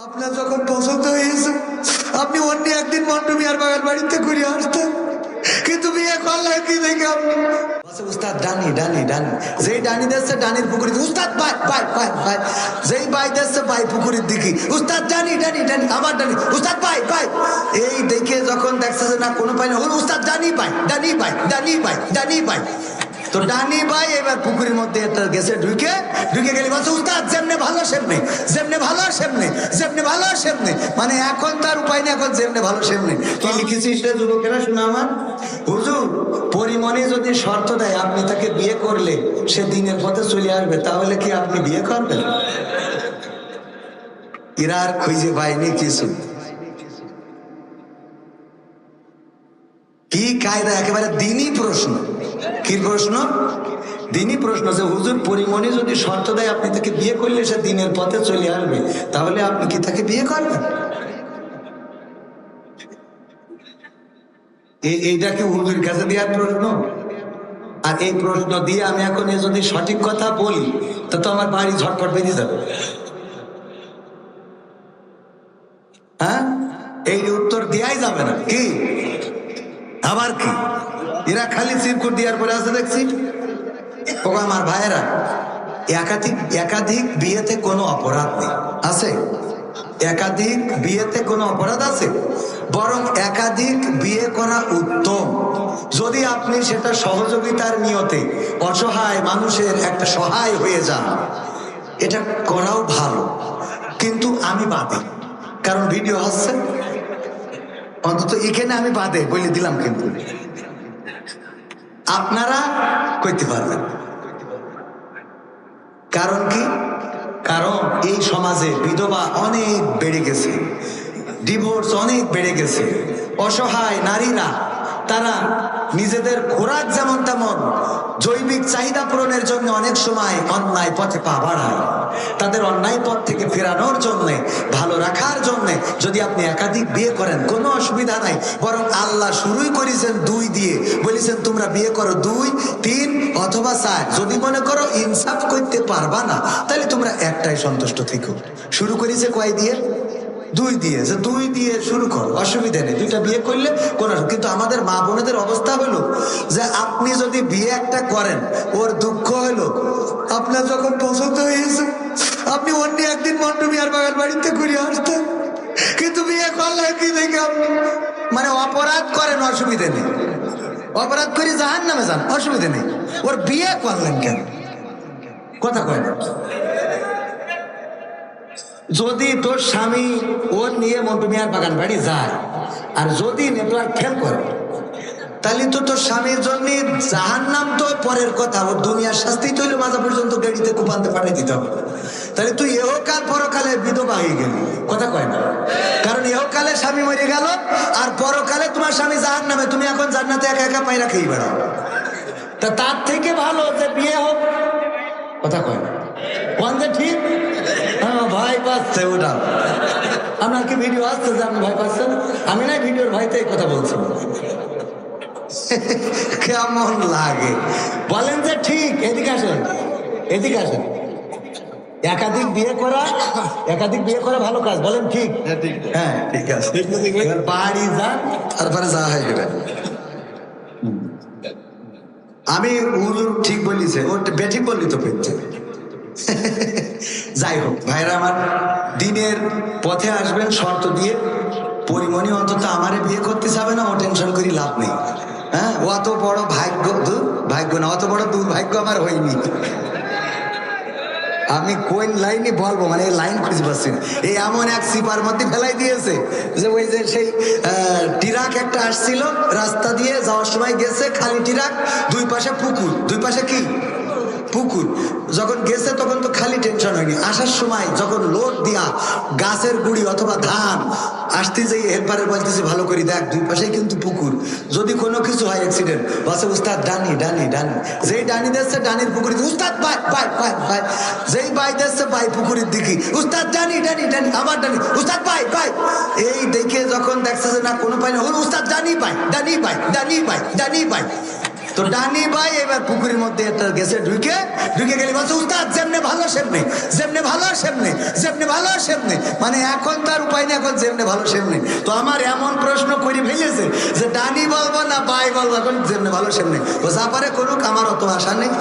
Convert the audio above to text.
আপনার যখন পছন্দ হয়েছে আপনি অন্য একদিন মন্টু মিয়ার বাগান বাড়িতে ঘুরে আসতেন, কিন্তু বিয়ে করলে কি দেখে আপনি উস্তাদ ডানি ডানি ডানি, যেই ডানি দেখছে ডানির পুকুরিতে উস্তাদ বাই বাই বাই বাই, যেই বাই দেখছে বাই পুকুরের দিকে উস্তাদ ডানি ডানি ডানি, আবার ডানি উস্তাদ বাই বাই। এই দেখে যখন দেখছে যে না কোনো পাই না, উস্তাদ ডানি বাই ডানি বাই ডানি বাই ডানি বাই। তো ডানি ভাই এবার পুকুরের মধ্যে একটা গেছে, ঢুকে ঢুকে গেলে বলছে উস্তাদ যেমনে ভালো সেমনে, যেমনে ভালো সেমনে, যেমনে ভালো সেমনে। মানে এখন তার উপায় নেই, এখন যেমনে ভালো সেমনে। কি লিখেছিস রে যুবকেরা শোনা আমার হুজুর, পরিমণি যদি শর্ত দেয় আপনি তাকে বিয়ে করলে সে দিনের পথে চলে আসবে, তাহলে কি আপনি বিয়ে করবেন? এরা আর খুঁজে পায়নি কিছু। কি কায়দা, একেবারে দিনই প্রশ্ন। কি প্রশ্ন? দিনই প্রশ্ন যে হুজুর পরিমণি যদি শর্ত দেয় আপনি তাকে বিয়ে করলে সে দিনের পথে চলে আসবে, তাহলে আপনি কি তাকে বিয়ে করবেন? এইটা কি হুজুর কাছে দেওয়ার প্রশ্ন? আর এই প্রশ্ন দিয়ে আমি এখন যদি সঠিক কথা বলি তো আমার বাড়ি ঝটপট বেরিয়ে যাবে। হ্যাঁ, এই উত্তর দেওয়াই যাবে না। কি আবার কি এরা খালি সিরকুট দেওয়ার পরে আছে দেখছি। ও আমার ভাইয়েরা, একাধিক একাধিক বিয়েতে কোনো অপরাধ নেই, আছে? একাধিক বিয়েতে কোনো অপরাধ আছে? বরং একাধিক বিয়ে করা উত্তম, যদি আপনি সেটা সহযোগিতার নিয়তে অসহায় মানুষের একটা সহায় হয়ে যান, এটা করাও ভালো। কিন্তু আমি বাদে, কারণ ভিডিও হচ্ছে, অন্তত এখানে আমি বাদে বলে দিলাম। কিন্তু আপনারা করতে পারবেন। কারণ কি? কারণ এই সমাজে বিধবা অনেক বেড়ে গেছে, ডিভোর্স অনেক বেড়ে গেছে। অসহায় নারীরা তারা নিজেদের খোরাক যেমন তেমন জৈবিক চাহিদা পূরণের জন্য অনেক সময় অন্যায় পথে পা বাড়ায়। তাদের অন্যায় পথ থেকে ফেরানোর জন্য, ভালো রাখার জন্য যদি আপনি একাধিক বিয়ে করেন কোনো অসুবিধা নাই। বরং আল্লাহ শুরুই করেছেন 2 দিয়ে, বলেছেন তোমরা বিয়ে করো 2, 3 অথবা 4। যদি মনে করো ইনসাফ করতে পারবা না তাহলে তোমরা একটাই সন্তুষ্ট থেকো। শুরু করেছে কয় দিয়ে? 2 দিয়ে। যে 2 দিয়ে শুরু করো, অসুবিধা নেই, 2টা বিয়ে করলে কোনো। কিন্তু আমাদের মা বোনেদের অবস্থা হলো যে আপনি যদি বিয়ে একটা করেন, ওর দুঃখ হলো আপনার যখন পছন্দ হয়েছে আপনি অন্য একদিন মন্টু মিয়ার বাগান বাড়িতে ঘুরে আসতেন, কিন্তু বিয়ে করলে কি দেখে আপনি মানে অপরাধ করেন, অসুবিধা নেই। অপরাধ করে জাহান্নামে যান, অসুবিধা নেই। ওর বিয়ে করলেন কেন? কথা কয় না। যদি তোর স্বামী ওর নিয়ে মন্টু মিয়ার বাগান বাড়ি যায় আর যদি নেটওয়ার্ক ফেল করে, তাহলে তো তোর স্বামীর জন্য জাহান্নাম তো পরের কথা, ওর দুনিয়ার শাস্তি তৈরি মাজা পর্যন্ত গাড়িতে কুপান্তে পাঠিয়ে দিতে হবে। তাহলে তুই এহকাল পরকালে বিধবা হয়ে গেলি। কথা কয় না। কারণ এহকালে স্বামী মরে গেল আর পরকালে তোমার স্বামী জাহান্নামে, তুমি এখন জান্নাতে একা একা পায়রা খেয়ে বেড়াও। তা তার থেকে ভালো যে বিয়ে হোক। কথা কয় না। কোন যে ঠিক? হ্যাঁ, ভয় পাচ্ছে ওটা। আপনার কি ভিডিও আসছে যে আপনি ভয় পাচ্ছেন? আমি না ভিডিওর ভয়তে এই কথা বলছি। কেমন লাগে বলেন যে ঠিক? এদিকে আসেন, এদিকে আসেন। একাধিক বিয়ে করা ভালো কাজ, বলেন ঠিক? হ্যাঁ ঠিক আছে। বাড়ি যান, তারপরে যা হয় সেটা। আমি হুজুর ঠিক বলিছে, ও বেঠিক বললি তো পেয়েছে। যাই হোক ভাইরা আমার, দিনের পথে আসবেন শর্ত দিয়ে। পরিমণি অন্তত আমারে বিয়ে করতে যাবে না, ও টেনশন করি লাভ নেই। হ্যাঁ, অত বড় ভাগ্য না, অত বড় দুর্ভাগ্য আমার হয়নি। আমি কোন লাইনে বলবো, মানে এই লাইন খুঁজে পাচ্ছি না। এই এমন এক সিপার মধ্যে ফেলাই দিয়েছে যে ওই যে সেই ট্রাক একটা আসছিল রাস্তা দিয়ে যাওয়ার সময়, গেছে খালি ট্রাক, 2 পাশে পুকুর। 2 পাশে কি? পুকুর। যখন গেছে তখন তো খালি টেনশন হয়নি। আসার সময় যখন লোড দিয়া গাছের গুড়ি অথবা ধান আসতে যাই, হেল্পারের বলতেছে ভালো করে দেখ 2 পাশেই কিন্তু পুকুর, যদি কোনো কিছু হয় অ্যাক্সিডেন্ট। বসে উস্তাদ ডানি ডানি ডানি, যেই ডানি দিচ্ছে ডানির পুকুরের দিকে উস্তাদ বাই বাই বাই বাই, যেই বাই দিচ্ছে বাই পুকুরের দিকে উস্তাদ ডানি ডানি ডানি, আবার ডানি উস্তাদ বাই বাই। এই দেখে যখন দেখছে যে না কোনো পাই না, উস্তাদ ডানি বাই ডানি বাই ডানি বাই ডানি বাই। তো ডানি ভাই এবার পুকুরের মধ্যে একটা গেছে, ঢুকে গেলে বলছে উস্তাদ যেমনে ভালো সেমনে, যেমনে ভালো সেমনে, যেমনে ভালো সেমনে। মানে এখন তার উপায় নেই, এখন যেমনে ভালো সেমনে। তো আমার এমন প্রশ্ন করে ফেলেছে যে ডানি বলবো না ভাই বলবো, এখন যেমনে ভালো সেমনে। ও যা পারে করুক, আমার অত আশা নেই।